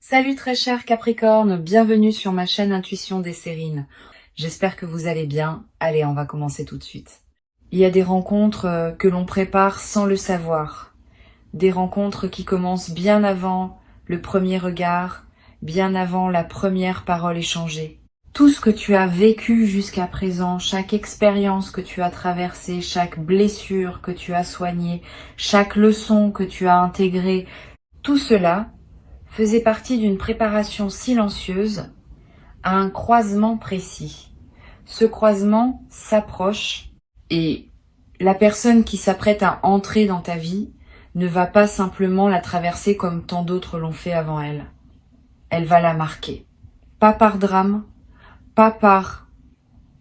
Salut très cher Capricorne, bienvenue sur ma chaîne Intuition des Sérines. J'espère que vous allez bien. Allez, on va commencer tout de suite. Il y a des rencontres que l'on prépare sans le savoir. Des rencontres qui commencent bien avant le premier regard, bien avant la première parole échangée. Tout ce que tu as vécu jusqu'à présent, chaque expérience que tu as traversée, chaque blessure que tu as soignée, chaque leçon que tu as intégrée, tout cela faisait partie d'une préparation silencieuse à un croisement précis. Ce croisement s'approche et la personne qui s'apprête à entrer dans ta vie ne va pas simplement la traverser comme tant d'autres l'ont fait avant elle. Elle va la marquer. Pas par drame, pas par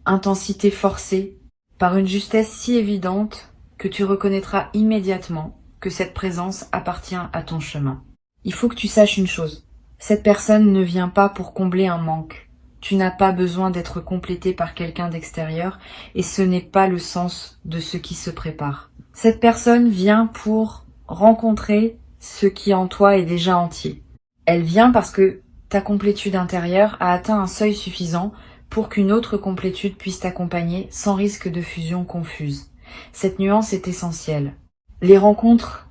intensité forcée, par une justesse si évidente que tu reconnaîtras immédiatement que cette présence appartient à ton chemin. Il faut que tu saches une chose. Cette personne ne vient pas pour combler un manque. Tu n'as pas besoin d'être complété par quelqu'un d'extérieur et ce n'est pas le sens de ce qui se prépare. Cette personne vient pour rencontrer ce qui en toi est déjà entier. Elle vient parce que ta complétude intérieure a atteint un seuil suffisant pour qu'une autre complétude puisse t'accompagner sans risque de fusion confuse. Cette nuance est essentielle. Les rencontres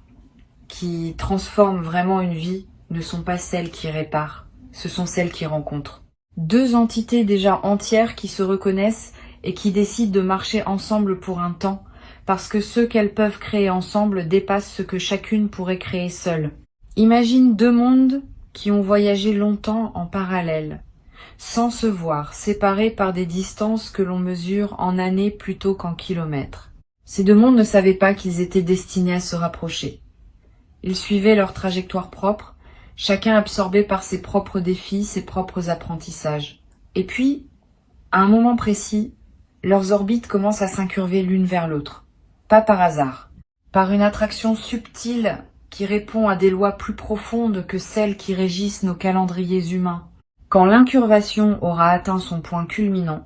qui transforment vraiment une vie ne sont pas celles qui réparent, ce sont celles qui rencontrent. Deux entités déjà entières qui se reconnaissent et qui décident de marcher ensemble pour un temps, parce que ce qu'elles peuvent créer ensemble dépasse ce que chacune pourrait créer seule. Imagine deux mondes qui ont voyagé longtemps en parallèle, sans se voir, séparés par des distances que l'on mesure en années plutôt qu'en kilomètres. Ces deux mondes ne savaient pas qu'ils étaient destinés à se rapprocher. Ils suivaient leur trajectoire propre, chacun absorbé par ses propres défis, ses propres apprentissages. Et puis, à un moment précis, leurs orbites commencent à s'incurver l'une vers l'autre. Pas par hasard. Par une attraction subtile qui répond à des lois plus profondes que celles qui régissent nos calendriers humains. Quand l'incurvation aura atteint son point culminant,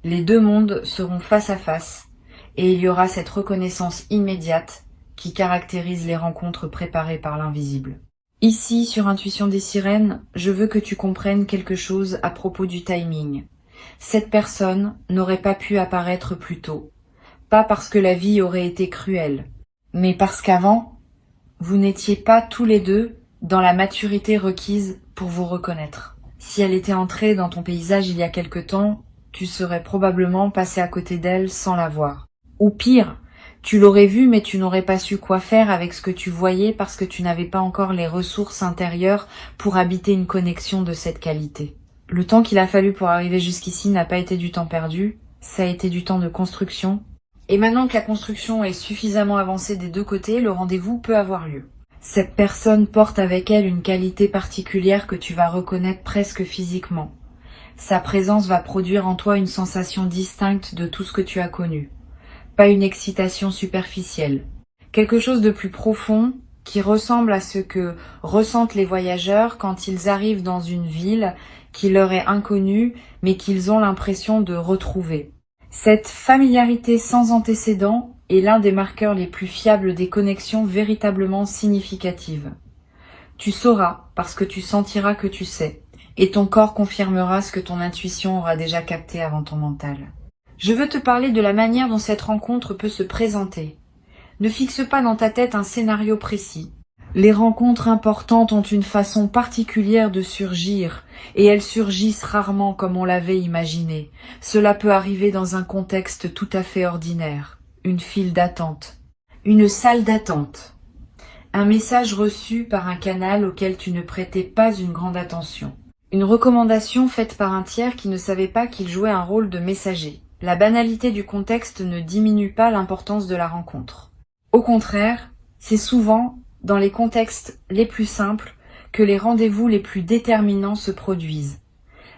les deux mondes seront face à face et il y aura cette reconnaissance immédiate qui caractérise les rencontres préparées par l'invisible. Ici, sur Intuition des Sirènes, je veux que tu comprennes quelque chose à propos du timing. Cette personne n'aurait pas pu apparaître plus tôt, pas parce que la vie aurait été cruelle, mais parce qu'avant, vous n'étiez pas tous les deux dans la maturité requise pour vous reconnaître. Si elle était entrée dans ton paysage il y a quelque temps, tu serais probablement passé à côté d'elle sans la voir. Ou pire, tu l'aurais vue mais tu n'aurais pas su quoi faire avec ce que tu voyais parce que tu n'avais pas encore les ressources intérieures pour habiter une connexion de cette qualité. Le temps qu'il a fallu pour arriver jusqu'ici n'a pas été du temps perdu, ça a été du temps de construction. Et maintenant que la construction est suffisamment avancée des deux côtés, le rendez-vous peut avoir lieu. Cette personne porte avec elle une qualité particulière que tu vas reconnaître presque physiquement. Sa présence va produire en toi une sensation distincte de tout ce que tu as connu. Pas une excitation superficielle. Quelque chose de plus profond qui ressemble à ce que ressentent les voyageurs quand ils arrivent dans une ville qui leur est inconnue mais qu'ils ont l'impression de retrouver. Cette familiarité sans antécédent est l'un des marqueurs les plus fiables des connexions véritablement significatives. Tu sauras parce que tu sentiras que tu sais, et ton corps confirmera ce que ton intuition aura déjà capté avant ton mental. Je veux te parler de la manière dont cette rencontre peut se présenter. Ne fixe pas dans ta tête un scénario précis. Les rencontres importantes ont une façon particulière de surgir, et elles surgissent rarement comme on l'avait imaginé. Cela peut arriver dans un contexte tout à fait ordinaire. Une file d'attente. Une salle d'attente. Un message reçu par un canal auquel tu ne prêtais pas une grande attention. Une recommandation faite par un tiers qui ne savait pas qu'il jouait un rôle de messager. La banalité du contexte ne diminue pas l'importance de la rencontre. Au contraire, c'est souvent dans les contextes les plus simples que les rendez-vous les plus déterminants se produisent.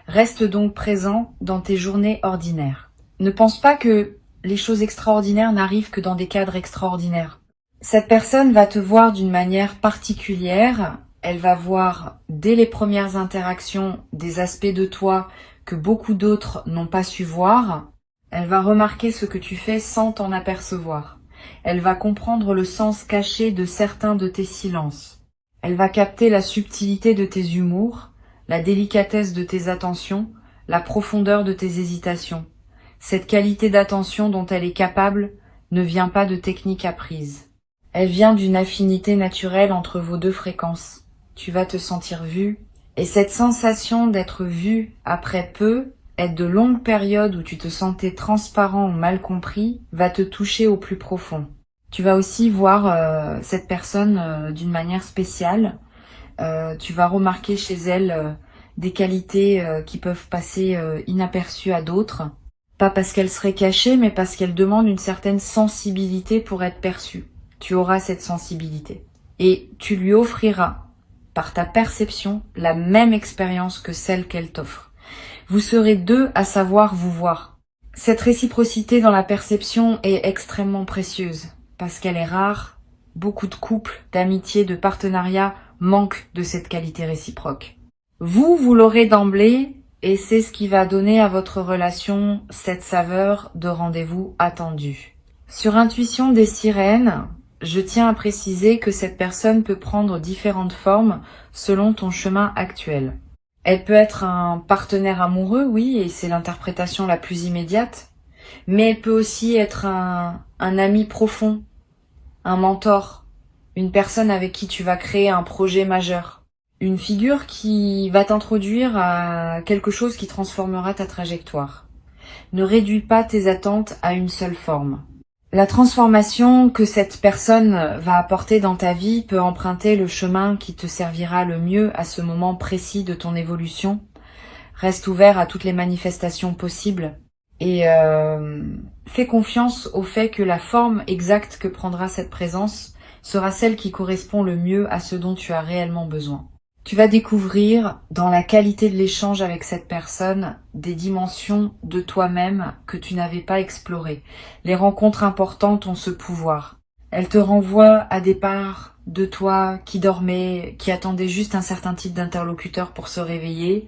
Reste donc présent dans tes journées ordinaires. Ne pense pas que les choses extraordinaires n'arrivent que dans des cadres extraordinaires. Cette personne va te voir d'une manière particulière, elle va voir dès les premières interactions des aspects de toi que beaucoup d'autres n'ont pas su voir. Elle va remarquer ce que tu fais sans t'en apercevoir. Elle va comprendre le sens caché de certains de tes silences. Elle va capter la subtilité de tes humours, la délicatesse de tes attentions, la profondeur de tes hésitations. Cette qualité d'attention dont elle est capable ne vient pas de techniques apprises. Elle vient d'une affinité naturelle entre vos deux fréquences. Tu vas te sentir vu, et cette sensation d'être vu après peu, et de longues périodes où tu te sentais transparent ou mal compris, va te toucher au plus profond. Tu vas aussi voir cette personne d'une manière spéciale. Tu vas remarquer chez elle des qualités qui peuvent passer inaperçues à d'autres. Pas parce qu'elle serait cachée, mais parce qu'elle demande une certaine sensibilité pour être perçue. Tu auras cette sensibilité. Et tu lui offriras, par ta perception, la même expérience que celle qu'elle t'offre. Vous serez deux à savoir vous voir. Cette réciprocité dans la perception est extrêmement précieuse, parce qu'elle est rare. Beaucoup de couples, d'amitiés, de partenariats manquent de cette qualité réciproque. Vous l'aurez d'emblée, et c'est ce qui va donner à votre relation cette saveur de rendez-vous attendu. Sur Intuition des sirènes, je tiens à préciser que cette personne peut prendre différentes formes selon ton chemin actuel. Elle peut être un partenaire amoureux, oui, et c'est l'interprétation la plus immédiate, mais elle peut aussi être un ami profond, un mentor, une personne avec qui tu vas créer un projet majeur, une figure qui va t'introduire à quelque chose qui transformera ta trajectoire. Ne réduis pas tes attentes à une seule forme. La transformation que cette personne va apporter dans ta vie peut emprunter le chemin qui te servira le mieux à ce moment précis de ton évolution. Reste ouvert à toutes les manifestations possibles et fais confiance au fait que la forme exacte que prendra cette présence sera celle qui correspond le mieux à ce dont tu as réellement besoin. Tu vas découvrir, dans la qualité de l'échange avec cette personne, des dimensions de toi-même que tu n'avais pas explorées. Les rencontres importantes ont ce pouvoir. Elles te renvoient à des parts de toi qui dormaient, qui attendaient juste un certain type d'interlocuteur pour se réveiller.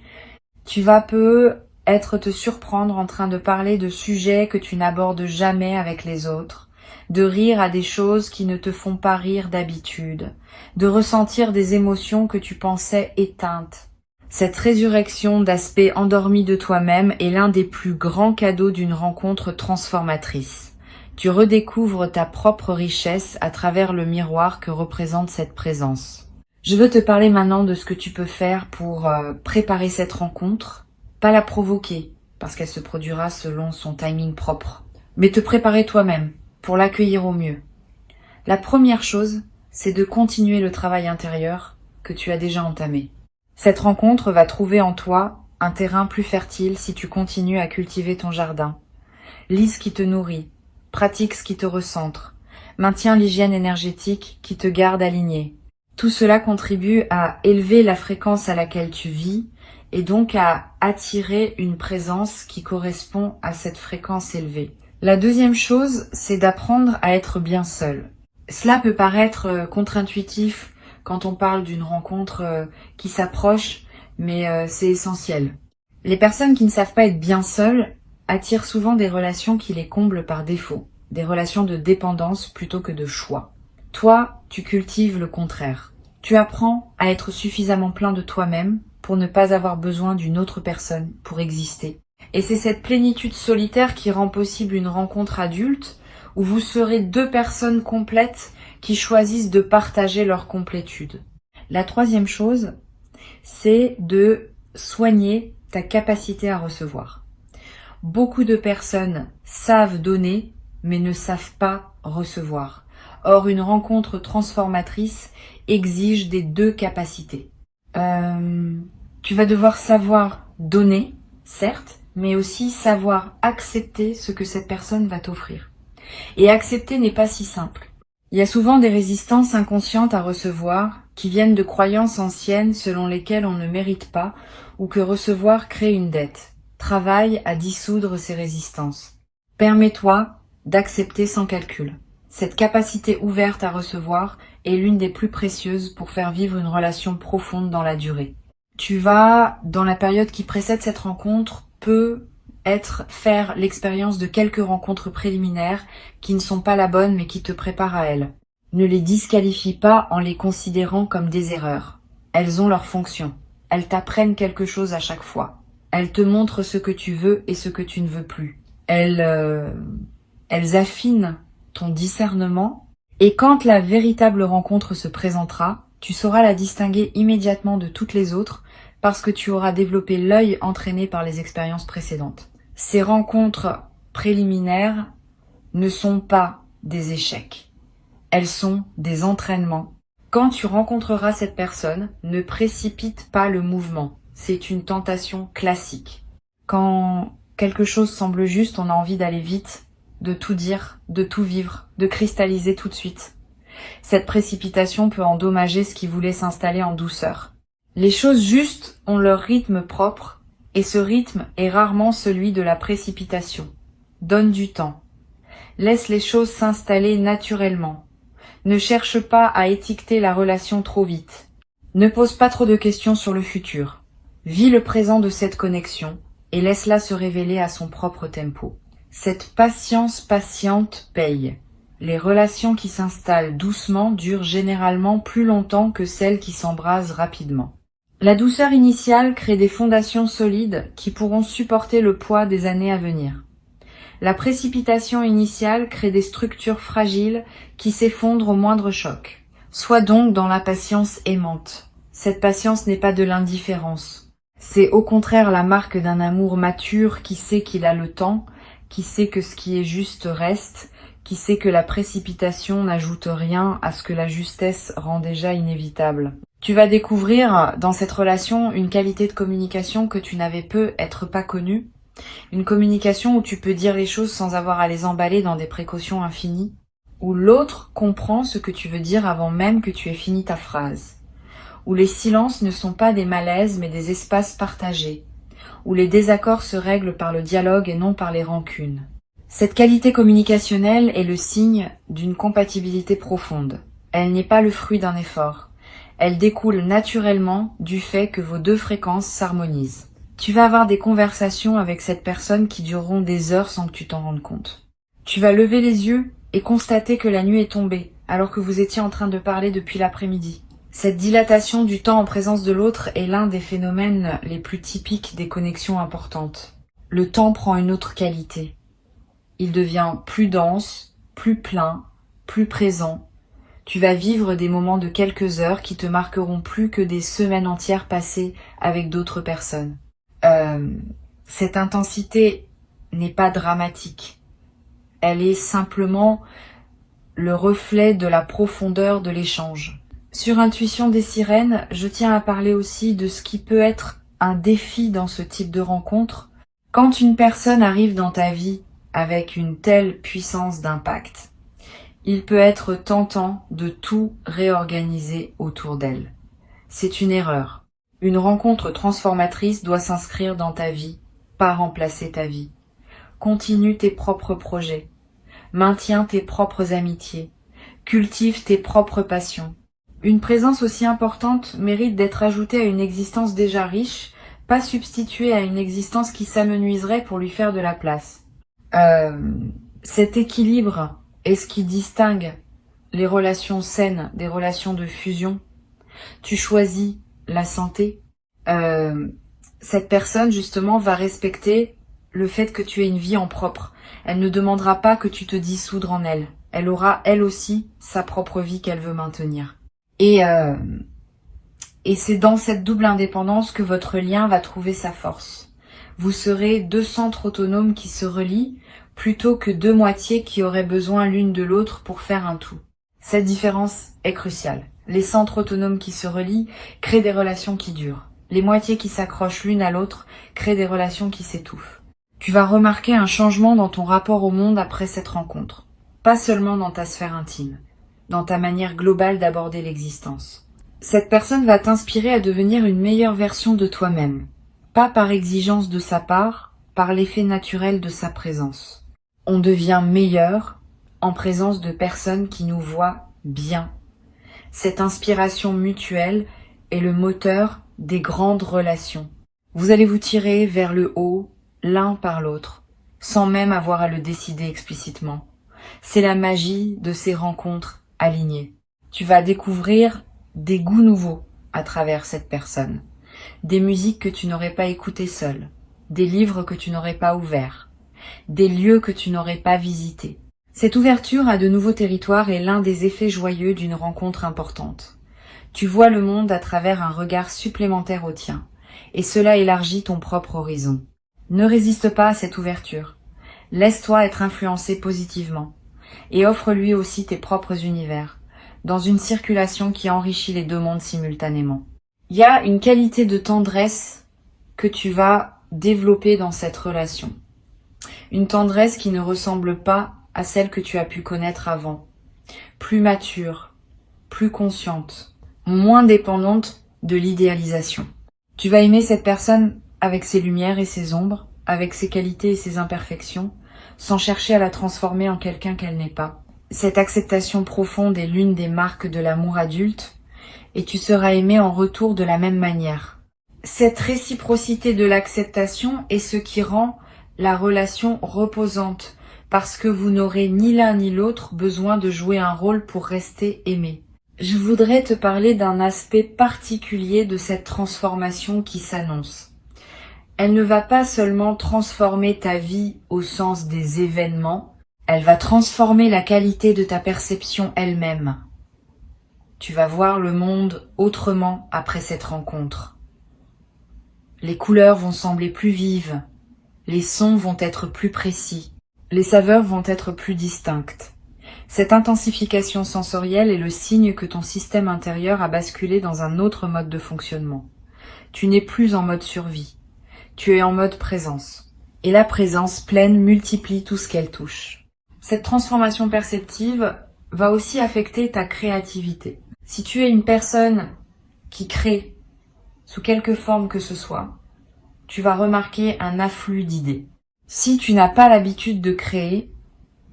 Tu vas peut-être te surprendre en train de parler de sujets que tu n'abordes jamais avec les autres, de rire à des choses qui ne te font pas rire d'habitude, de ressentir des émotions que tu pensais éteintes. Cette résurrection d'aspect endormi de toi-même est l'un des plus grands cadeaux d'une rencontre transformatrice. Tu redécouvres ta propre richesse à travers le miroir que représente cette présence. Je veux te parler maintenant de ce que tu peux faire pour préparer cette rencontre, pas la provoquer, parce qu'elle se produira selon son timing propre, mais te préparer toi-même pour l'accueillir au mieux. La première chose, c'est de continuer le travail intérieur que tu as déjà entamé. Cette rencontre va trouver en toi un terrain plus fertile si tu continues à cultiver ton jardin. Lis ce qui te nourrit, pratique ce qui te recentre, maintiens l'hygiène énergétique qui te garde aligné. Tout cela contribue à élever la fréquence à laquelle tu vis et donc à attirer une présence qui correspond à cette fréquence élevée. La deuxième chose, c'est d'apprendre à être bien seul. Cela peut paraître contre-intuitif quand on parle d'une rencontre qui s'approche, mais c'est essentiel. Les personnes qui ne savent pas être bien seules attirent souvent des relations qui les comblent par défaut, des relations de dépendance plutôt que de choix. Toi, tu cultives le contraire. Tu apprends à être suffisamment plein de toi-même pour ne pas avoir besoin d'une autre personne pour exister. Et c'est cette plénitude solitaire qui rend possible une rencontre adulte où vous serez deux personnes complètes qui choisissent de partager leur complétude. La troisième chose, c'est de soigner ta capacité à recevoir. Beaucoup de personnes savent donner, mais ne savent pas recevoir. Or, une rencontre transformatrice exige des deux capacités. Tu vas devoir savoir donner, certes, mais aussi savoir accepter ce que cette personne va t'offrir. Et accepter n'est pas si simple. Il y a souvent des résistances inconscientes à recevoir qui viennent de croyances anciennes selon lesquelles on ne mérite pas ou que recevoir crée une dette. Travaille à dissoudre ces résistances. Permets-toi d'accepter sans calcul. Cette capacité ouverte à recevoir est l'une des plus précieuses pour faire vivre une relation profonde dans la durée. Tu vas, dans la période qui précède cette rencontre, faire l'expérience de quelques rencontres préliminaires qui ne sont pas la bonne mais qui te préparent à elle. Ne les disqualifie pas en les considérant comme des erreurs. Elles ont leur fonction. Elles t'apprennent quelque chose à chaque fois. Elles te montrent ce que tu veux et ce que tu ne veux plus. Elles affinent ton discernement. Et quand la véritable rencontre se présentera, tu sauras la distinguer immédiatement de toutes les autres parce que tu auras développé l'œil entraîné par les expériences précédentes. Ces rencontres préliminaires ne sont pas des échecs. Elles sont des entraînements. Quand tu rencontreras cette personne, ne précipite pas le mouvement. C'est une tentation classique. Quand quelque chose semble juste, on a envie d'aller vite, de tout dire, de tout vivre, de cristalliser tout de suite. Cette précipitation peut endommager ce qui voulait s'installer en douceur. Les choses justes ont leur rythme propre, et ce rythme est rarement celui de la précipitation. Donne du temps. Laisse les choses s'installer naturellement. Ne cherche pas à étiqueter la relation trop vite. Ne pose pas trop de questions sur le futur. Vis le présent de cette connexion et laisse-la se révéler à son propre tempo. Cette patience patiente paye. Les relations qui s'installent doucement durent généralement plus longtemps que celles qui s'embrasent rapidement. La douceur initiale crée des fondations solides qui pourront supporter le poids des années à venir. La précipitation initiale crée des structures fragiles qui s'effondrent au moindre choc. Sois donc dans la patience aimante. Cette patience n'est pas de l'indifférence. C'est au contraire la marque d'un amour mature qui sait qu'il a le temps, qui sait que ce qui est juste reste, qui sait que la précipitation n'ajoute rien à ce que la justesse rend déjà inévitable. Tu vas découvrir dans cette relation une qualité de communication que tu n'avais peut-être pas connue, une communication où tu peux dire les choses sans avoir à les emballer dans des précautions infinies, où l'autre comprend ce que tu veux dire avant même que tu aies fini ta phrase, où les silences ne sont pas des malaises mais des espaces partagés, où les désaccords se règlent par le dialogue et non par les rancunes. Cette qualité communicationnelle est le signe d'une compatibilité profonde. Elle n'est pas le fruit d'un effort. Elle découle naturellement du fait que vos deux fréquences s'harmonisent. Tu vas avoir des conversations avec cette personne qui dureront des heures sans que tu t'en rendes compte. Tu vas lever les yeux et constater que la nuit est tombée, alors que vous étiez en train de parler depuis l'après-midi. Cette dilatation du temps en présence de l'autre est l'un des phénomènes les plus typiques des connexions importantes. Le temps prend une autre qualité. Il devient plus dense, plus plein, plus présent. Tu vas vivre des moments de quelques heures qui te marqueront plus que des semaines entières passées avec d'autres personnes. Cette intensité n'est pas dramatique. Elle est simplement le reflet de la profondeur de l'échange. Sur Intuition des sirènes, je tiens à parler aussi de ce qui peut être un défi dans ce type de rencontre. Quand une personne arrive dans ta vie avec une telle puissance d'impact, il peut être tentant de tout réorganiser autour d'elle. C'est une erreur. Une rencontre transformatrice doit s'inscrire dans ta vie, pas remplacer ta vie. Continue tes propres projets. Maintiens tes propres amitiés. Cultive tes propres passions. Une présence aussi importante mérite d'être ajoutée à une existence déjà riche, pas substituée à une existence qui s'amenuiserait pour lui faire de la place. Cet équilibre est ce qui distingue les relations saines des relations de fusion. Tu choisis la santé. Cette personne, justement, va respecter le fait que tu aies une vie en propre. Elle ne demandera pas que tu te dissoudres en elle. Elle aura, elle aussi, sa propre vie qu'elle veut maintenir. Et c'est dans cette double indépendance que votre lien va trouver sa force. Vous serez deux centres autonomes qui se relient, plutôt que deux moitiés qui auraient besoin l'une de l'autre pour faire un tout. Cette différence est cruciale. Les centres autonomes qui se relient créent des relations qui durent. Les moitiés qui s'accrochent l'une à l'autre créent des relations qui s'étouffent. Tu vas remarquer un changement dans ton rapport au monde après cette rencontre. Pas seulement dans ta sphère intime, dans ta manière globale d'aborder l'existence. Cette personne va t'inspirer à devenir une meilleure version de toi-même. Pas par exigence de sa part, par l'effet naturel de sa présence. On devient meilleur en présence de personnes qui nous voient bien. Cette inspiration mutuelle est le moteur des grandes relations. Vous allez vous tirer vers le haut, l'un par l'autre, sans même avoir à le décider explicitement. C'est la magie de ces rencontres alignés. Tu vas découvrir des goûts nouveaux à travers cette personne, des musiques que tu n'aurais pas écoutées seule, des livres que tu n'aurais pas ouverts, des lieux que tu n'aurais pas visités. Cette ouverture à de nouveaux territoires est l'un des effets joyeux d'une rencontre importante. Tu vois le monde à travers un regard supplémentaire au tien, et cela élargit ton propre horizon. Ne résiste pas à cette ouverture. Laisse-toi être influencé positivement, et offre-lui aussi tes propres univers, dans une circulation qui enrichit les deux mondes simultanément. Il y a une qualité de tendresse que tu vas développer dans cette relation. Une tendresse qui ne ressemble pas à celle que tu as pu connaître avant. Plus mature, plus consciente, moins dépendante de l'idéalisation. Tu vas aimer cette personne avec ses lumières et ses ombres, avec ses qualités et ses imperfections, sans chercher à la transformer en quelqu'un qu'elle n'est pas. Cette acceptation profonde est l'une des marques de l'amour adulte, et tu seras aimé en retour de la même manière. Cette réciprocité de l'acceptation est ce qui rend la relation reposante, parce que vous n'aurez ni l'un ni l'autre besoin de jouer un rôle pour rester aimé. Je voudrais te parler d'un aspect particulier de cette transformation qui s'annonce. Elle ne va pas seulement transformer ta vie au sens des événements, elle va transformer la qualité de ta perception elle-même. Tu vas voir le monde autrement après cette rencontre. Les couleurs vont sembler plus vives, les sons vont être plus précis, les saveurs vont être plus distinctes. Cette intensification sensorielle est le signe que ton système intérieur a basculé dans un autre mode de fonctionnement. Tu n'es plus en mode survie, tu es en mode présence. Et la présence pleine multiplie tout ce qu'elle touche. Cette transformation perceptive va aussi affecter ta créativité. Si tu es une personne qui crée sous quelque forme que ce soit, tu vas remarquer un afflux d'idées. Si tu n'as pas l'habitude de créer,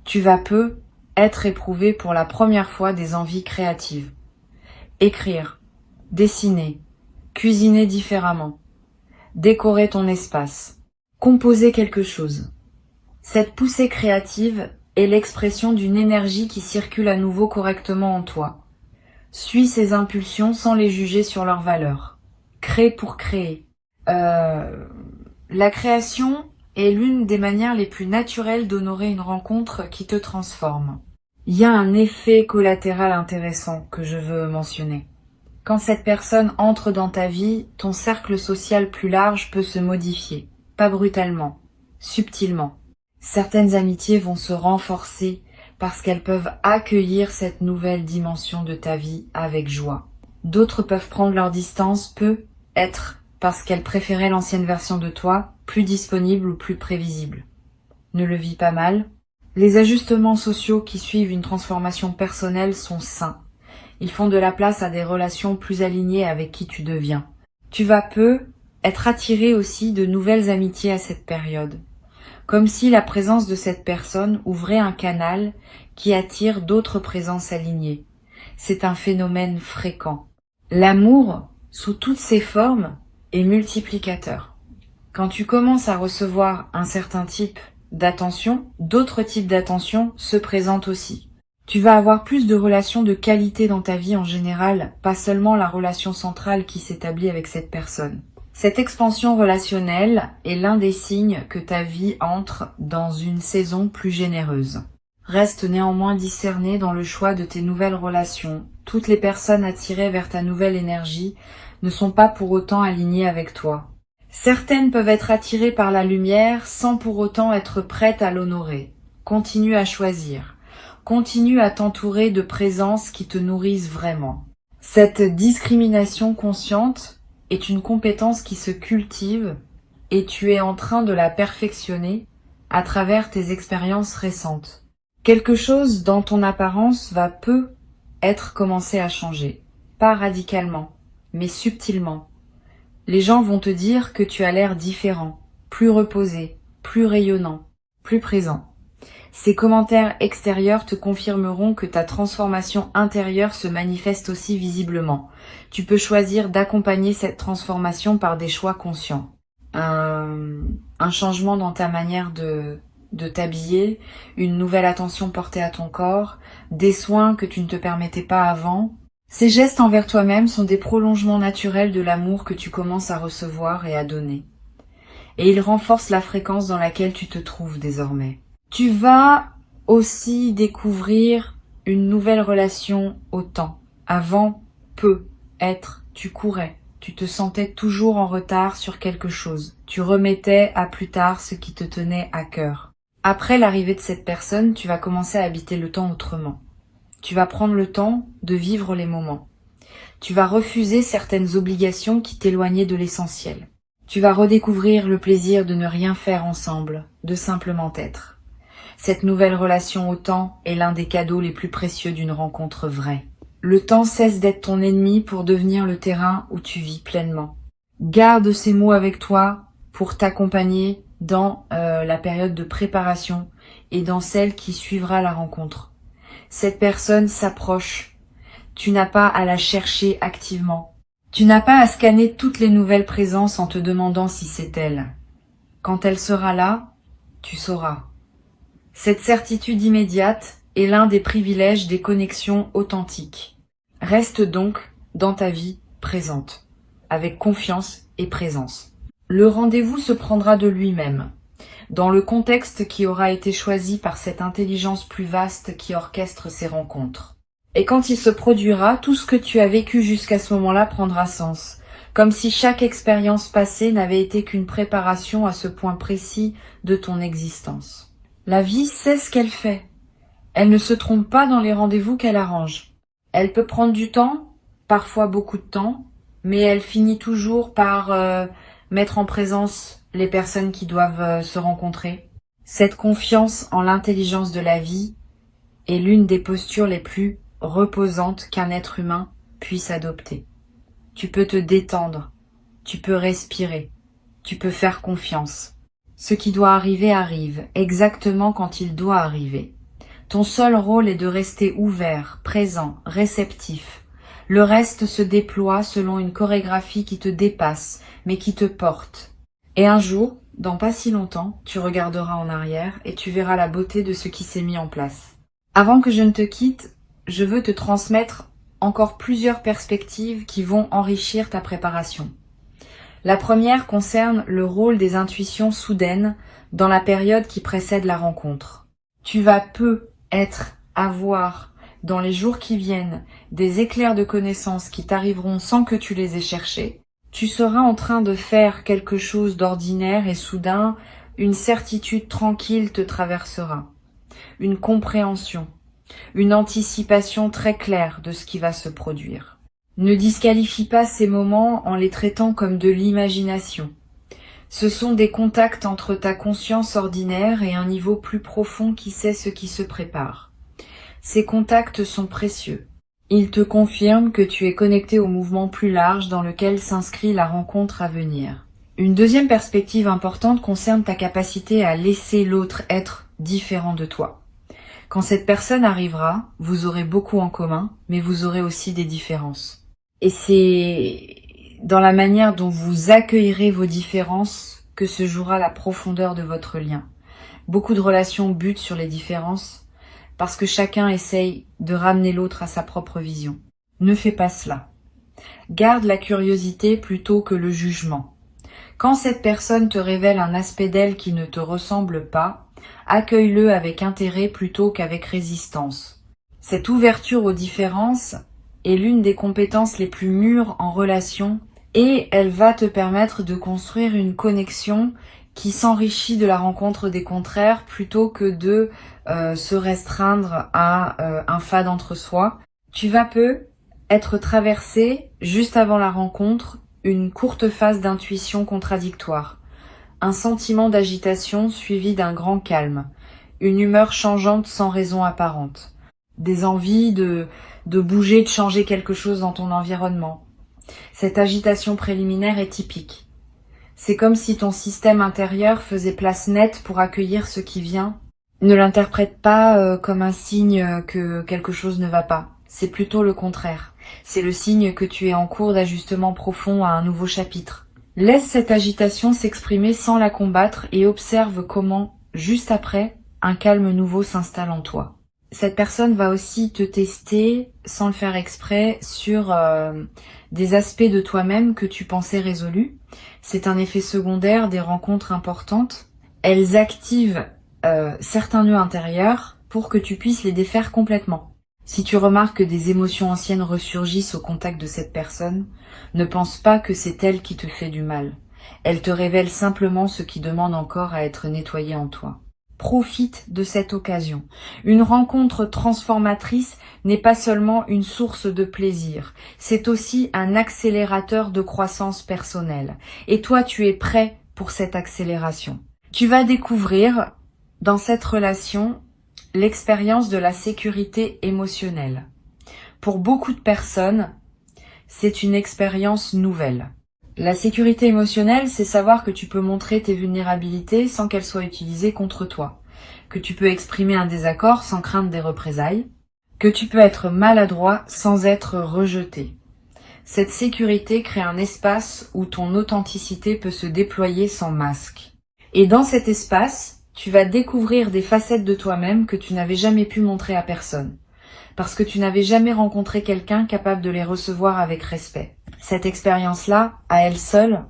tu vas peu être éprouvé pour la première fois des envies créatives. Écrire, dessiner, cuisiner différemment, décorer ton espace, composer quelque chose. Cette poussée créative est l'expression d'une énergie qui circule à nouveau correctement en toi. Suis ces impulsions sans les juger sur leur valeur. Crée pour créer. La création est l'une des manières les plus naturelles d'honorer une rencontre qui te transforme. Il y a un effet collatéral intéressant que je veux mentionner. Quand cette personne entre dans ta vie, ton cercle social plus large peut se modifier. Pas brutalement, subtilement. Certaines amitiés vont se renforcer parce qu'elles peuvent accueillir cette nouvelle dimension de ta vie avec joie. D'autres peuvent prendre leur distance, peut-être parce qu'elles préféraient l'ancienne version de toi, plus disponible ou plus prévisible. Ne le vis pas mal. Les ajustements sociaux qui suivent une transformation personnelle sont sains. Ils font de la place à des relations plus alignées avec qui tu deviens. Tu vas être attiré aussi de nouvelles amitiés à cette période. Comme si la présence de cette personne ouvrait un canal qui attire d'autres présences alignées. C'est un phénomène fréquent. L'amour, sous toutes ses formes, est multiplicateur. Quand tu commences à recevoir un certain type d'attention, d'autres types d'attention se présentent aussi. Tu vas avoir plus de relations de qualité dans ta vie en général, pas seulement la relation centrale qui s'établit avec cette personne. Cette expansion relationnelle est l'un des signes que ta vie entre dans une saison plus généreuse. Reste néanmoins discerné dans le choix de tes nouvelles relations. Toutes les personnes attirées vers ta nouvelle énergie ne sont pas pour autant alignées avec toi. Certaines peuvent être attirées par la lumière sans pour autant être prêtes à l'honorer. Continue à choisir. Continue à t'entourer de présences qui te nourrissent vraiment. Cette discrimination consciente est une compétence qui se cultive et tu es en train de la perfectionner à travers tes expériences récentes. Quelque chose dans ton apparence va être commencé à changer. Pas radicalement, mais subtilement. Les gens vont te dire que tu as l'air différent, plus reposé, plus rayonnant, plus présent. Ces commentaires extérieurs te confirmeront que ta transformation intérieure se manifeste aussi visiblement. Tu peux choisir d'accompagner cette transformation par des choix conscients. Un changement dans ta manière de de t'habiller, une nouvelle attention portée à ton corps, des soins que tu ne te permettais pas avant. Ces gestes envers toi-même sont des prolongements naturels de l'amour que tu commences à recevoir et à donner. Et ils renforcent la fréquence dans laquelle tu te trouves désormais. Tu vas aussi découvrir une nouvelle relation au temps. Avant, tu courais. Tu te sentais toujours en retard sur quelque chose. Tu remettais à plus tard ce qui te tenait à cœur. Après l'arrivée de cette personne, tu vas commencer à habiter le temps autrement. Tu vas prendre le temps de vivre les moments. Tu vas refuser certaines obligations qui t'éloignaient de l'essentiel. Tu vas redécouvrir le plaisir de ne rien faire ensemble, de simplement être. Cette nouvelle relation au temps est l'un des cadeaux les plus précieux d'une rencontre vraie. Le temps cesse d'être ton ennemi pour devenir le terrain où tu vis pleinement. Garde ces mots avec toi pour t'accompagner dans la période de préparation et dans celle qui suivra la rencontre. Cette personne s'approche. Tu n'as pas à la chercher activement. Tu n'as pas à scanner toutes les nouvelles présences en te demandant si c'est elle. Quand elle sera là, tu sauras. Cette certitude immédiate est l'un des privilèges des connexions authentiques. Reste donc dans ta vie présente, avec confiance et présence. Le rendez-vous se prendra de lui-même, dans le contexte qui aura été choisi par cette intelligence plus vaste qui orchestre ces rencontres. Et quand il se produira, tout ce que tu as vécu jusqu'à ce moment-là prendra sens, comme si chaque expérience passée n'avait été qu'une préparation à ce point précis de ton existence. La vie sait ce qu'elle fait. Elle ne se trompe pas dans les rendez-vous qu'elle arrange. Elle peut prendre du temps, parfois beaucoup de temps, mais elle finit toujours par mettre en présence les personnes qui doivent se rencontrer. Cette confiance en l'intelligence de la vie est l'une des postures les plus reposantes qu'un être humain puisse adopter. Tu peux te détendre, tu peux respirer, tu peux faire confiance. Ce qui doit arriver arrive, exactement quand il doit arriver. Ton seul rôle est de rester ouvert, présent, réceptif. Le reste se déploie selon une chorégraphie qui te dépasse, mais qui te porte. Et un jour, dans pas si longtemps, tu regarderas en arrière et tu verras la beauté de ce qui s'est mis en place. Avant que je ne te quitte, je veux te transmettre encore plusieurs perspectives qui vont enrichir ta préparation. La première concerne le rôle des intuitions soudaines dans la période qui précède la rencontre. Tu vas avoir, dans les jours qui viennent, des éclairs de connaissances qui t'arriveront sans que tu les aies cherchés. Tu seras en train de faire quelque chose d'ordinaire et soudain, une certitude tranquille te traversera. Une compréhension, une anticipation très claire de ce qui va se produire. Ne disqualifie pas ces moments en les traitant comme de l'imagination. Ce sont des contacts entre ta conscience ordinaire et un niveau plus profond qui sait ce qui se prépare. Ces contacts sont précieux. Ils te confirment que tu es connecté au mouvement plus large dans lequel s'inscrit la rencontre à venir. Une deuxième perspective importante concerne ta capacité à laisser l'autre être différent de toi. Quand cette personne arrivera, vous aurez beaucoup en commun, mais vous aurez aussi des différences. Et c'est dans la manière dont vous accueillerez vos différences que se jouera la profondeur de votre lien. Beaucoup de relations butent sur les différences parce que chacun essaye de ramener l'autre à sa propre vision. Ne fais pas cela. Garde la curiosité plutôt que le jugement. Quand cette personne te révèle un aspect d'elle qui ne te ressemble pas, accueille-le avec intérêt plutôt qu'avec résistance. Cette ouverture aux différences est l'une des compétences les plus mûres en relation et elle va te permettre de construire une connexion qui s'enrichit de la rencontre des contraires plutôt que de se restreindre à un fade entre soi. Tu vas être traversé, juste avant la rencontre, une courte phase d'intuition contradictoire. Un sentiment d'agitation suivi d'un grand calme, une humeur changeante sans raison apparente, des envies de bouger, de changer quelque chose dans ton environnement. Cette agitation préliminaire est typique. C'est comme si ton système intérieur faisait place nette pour accueillir ce qui vient. Ne l'interprète pas comme un signe que quelque chose ne va pas. C'est plutôt le contraire. C'est le signe que tu es en cours d'ajustement profond à un nouveau chapitre. Laisse cette agitation s'exprimer sans la combattre et observe comment juste après, un calme nouveau s'installe en toi. Cette personne va aussi te tester, sans le faire exprès, sur des aspects de toi-même que tu pensais résolus. C'est un effet secondaire des rencontres importantes. Elles activent certains nœuds intérieurs pour que tu puisses les défaire complètement. Si tu remarques que des émotions anciennes ressurgissent au contact de cette personne, ne pense pas que c'est elle qui te fait du mal. Elle te révèle simplement ce qui demande encore à être nettoyé en toi. Profite de cette occasion. Une rencontre transformatrice n'est pas seulement une source de plaisir, c'est aussi un accélérateur de croissance personnelle. Et toi, tu es prêt pour cette accélération. Tu vas découvrir dans cette relation l'expérience de la sécurité émotionnelle. Pour beaucoup de personnes, c'est une expérience nouvelle. La sécurité émotionnelle, c'est savoir que tu peux montrer tes vulnérabilités sans qu'elles soient utilisées contre toi, que tu peux exprimer un désaccord sans craindre des représailles, que tu peux être maladroit sans être rejeté. Cette sécurité crée un espace où ton authenticité peut se déployer sans masque. Et dans cet espace, tu vas découvrir des facettes de toi-même que tu n'avais jamais pu montrer à personne, parce que tu n'avais jamais rencontré quelqu'un capable de les recevoir avec respect. Cette expérience-là, à elle seule,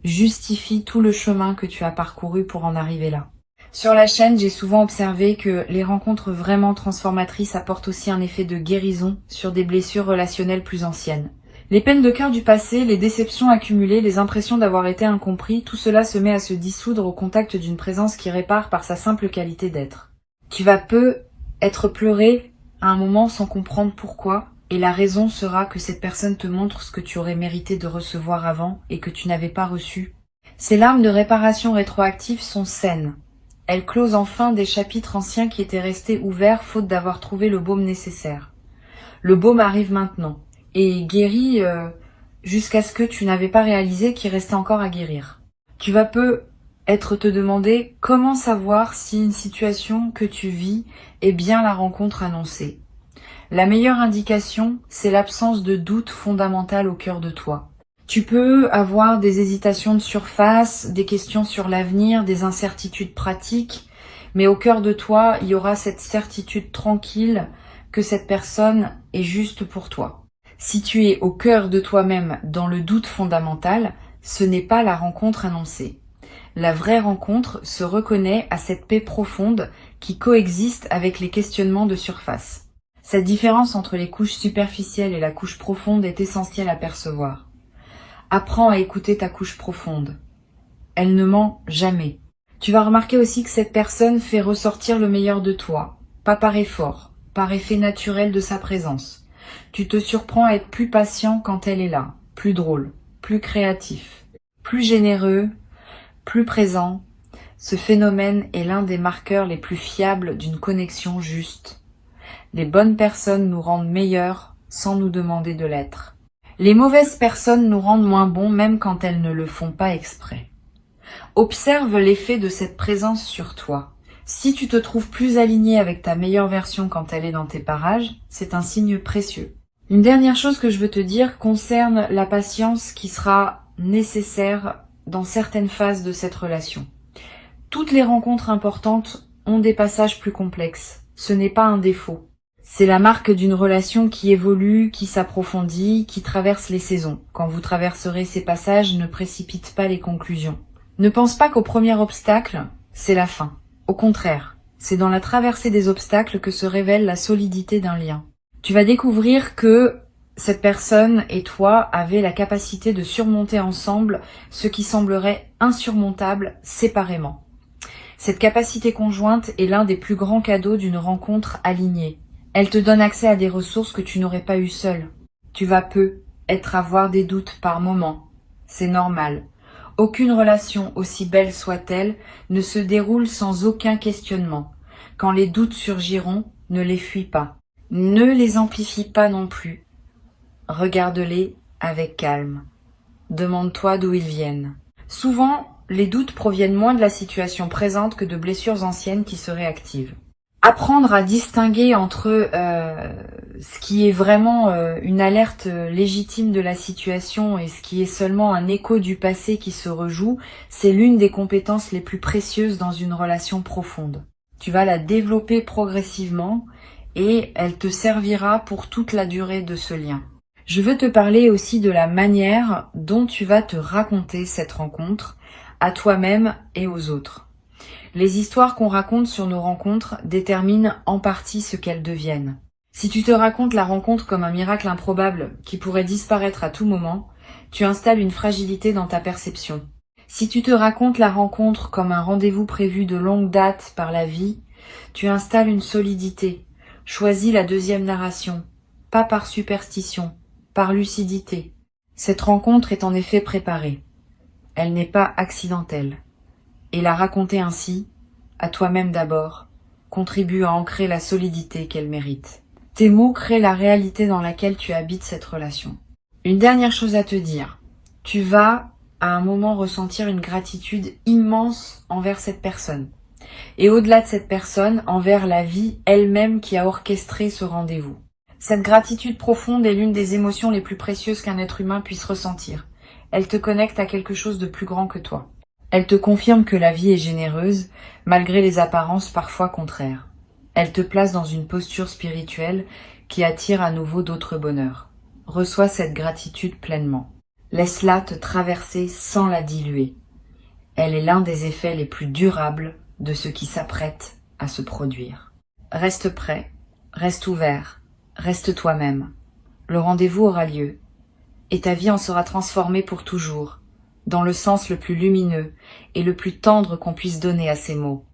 justifie tout le chemin que tu as parcouru pour en arriver là. Sur la chaîne, j'ai souvent observé que les rencontres vraiment transformatrices apportent aussi un effet de guérison sur des blessures relationnelles plus anciennes. Les peines de cœur du passé, les déceptions accumulées, les impressions d'avoir été incompris, tout cela se met à se dissoudre au contact d'une présence qui répare par sa simple qualité d'être. Tu vas peu être pleuré à un moment sans comprendre pourquoi, et la raison sera que cette personne te montre ce que tu aurais mérité de recevoir avant et que tu n'avais pas reçu. Ces larmes de réparation rétroactive sont saines. Elles closent enfin des chapitres anciens qui étaient restés ouverts faute d'avoir trouvé le baume nécessaire. Le baume arrive maintenant et guérit jusqu'à ce que tu n'avais pas réalisé qu'il restait encore à guérir. Tu vas peu être te demander comment savoir si une situation que tu vis est bien la rencontre annoncée. La meilleure indication, c'est l'absence de doute fondamental au cœur de toi. Tu peux avoir des hésitations de surface, des questions sur l'avenir, des incertitudes pratiques, mais au cœur de toi, il y aura cette certitude tranquille que cette personne est juste pour toi. Si tu es au cœur de toi-même dans le doute fondamental, ce n'est pas la rencontre annoncée. La vraie rencontre se reconnaît à cette paix profonde qui coexiste avec les questionnements de surface. Cette différence entre les couches superficielles et la couche profonde est essentielle à percevoir. Apprends à écouter ta couche profonde. Elle ne ment jamais. Tu vas remarquer aussi que cette personne fait ressortir le meilleur de toi, pas par effort, par effet naturel de sa présence. Tu te surprends à être plus patient quand elle est là, plus drôle, plus créatif, plus généreux, plus présent. Ce phénomène est l'un des marqueurs les plus fiables d'une connexion juste. Les bonnes personnes nous rendent meilleurs sans nous demander de l'être. Les mauvaises personnes nous rendent moins bons même quand elles ne le font pas exprès. Observe l'effet de cette présence sur toi. Si tu te trouves plus aligné avec ta meilleure version quand elle est dans tes parages, c'est un signe précieux. Une dernière chose que je veux te dire concerne la patience qui sera nécessaire dans certaines phases de cette relation. Toutes les rencontres importantes ont des passages plus complexes. Ce n'est pas un défaut. C'est la marque d'une relation qui évolue, qui s'approfondit, qui traverse les saisons. Quand vous traverserez ces passages, ne précipite pas les conclusions. Ne pense pas qu'au premier obstacle, c'est la fin. Au contraire, c'est dans la traversée des obstacles que se révèle la solidité d'un lien. Tu vas découvrir que cette personne et toi avez la capacité de surmonter ensemble ce qui semblerait insurmontable séparément. Cette capacité conjointe est l'un des plus grands cadeaux d'une rencontre alignée. Elle te donne accès à des ressources que tu n'aurais pas eues seule. Tu vas peu être à avoir des doutes par moment. C'est normal. Aucune relation, aussi belle soit-elle, ne se déroule sans aucun questionnement. Quand les doutes surgiront, ne les fuis pas. Ne les amplifie pas non plus. Regarde-les avec calme. Demande-toi d'où ils viennent. Souvent, les doutes proviennent moins de la situation présente que de blessures anciennes qui se réactivent. Apprendre à distinguer entre Ce qui est vraiment une alerte légitime de la situation et ce qui est seulement un écho du passé qui se rejoue, c'est l'une des compétences les plus précieuses dans une relation profonde. Tu vas la développer progressivement et elle te servira pour toute la durée de ce lien. Je veux te parler aussi de la manière dont tu vas te raconter cette rencontre à toi-même et aux autres. Les histoires qu'on raconte sur nos rencontres déterminent en partie ce qu'elles deviennent. Si tu te racontes la rencontre comme un miracle improbable qui pourrait disparaître à tout moment, tu installes une fragilité dans ta perception. Si tu te racontes la rencontre comme un rendez-vous prévu de longue date par la vie, tu installes une solidité. Choisis la deuxième narration, pas par superstition, par lucidité. Cette rencontre est en effet préparée. Elle n'est pas accidentelle. Et la raconter ainsi, à toi-même d'abord, contribue à ancrer la solidité qu'elle mérite. Tes mots créent la réalité dans laquelle tu habites cette relation. Une dernière chose à te dire. Tu vas, à un moment, ressentir une gratitude immense envers cette personne. Et au-delà de cette personne, envers la vie elle-même qui a orchestré ce rendez-vous. Cette gratitude profonde est l'une des émotions les plus précieuses qu'un être humain puisse ressentir. Elle te connecte à quelque chose de plus grand que toi. Elle te confirme que la vie est généreuse, malgré les apparences parfois contraires. Elle te place dans une posture spirituelle qui attire à nouveau d'autres bonheurs. Reçois cette gratitude pleinement. Laisse-la te traverser sans la diluer. Elle est l'un des effets les plus durables de ce qui s'apprête à se produire. Reste prêt, reste ouvert, reste toi-même. Le rendez-vous aura lieu, et ta vie en sera transformée pour toujours, dans le sens le plus lumineux et le plus tendre qu'on puisse donner à ces mots.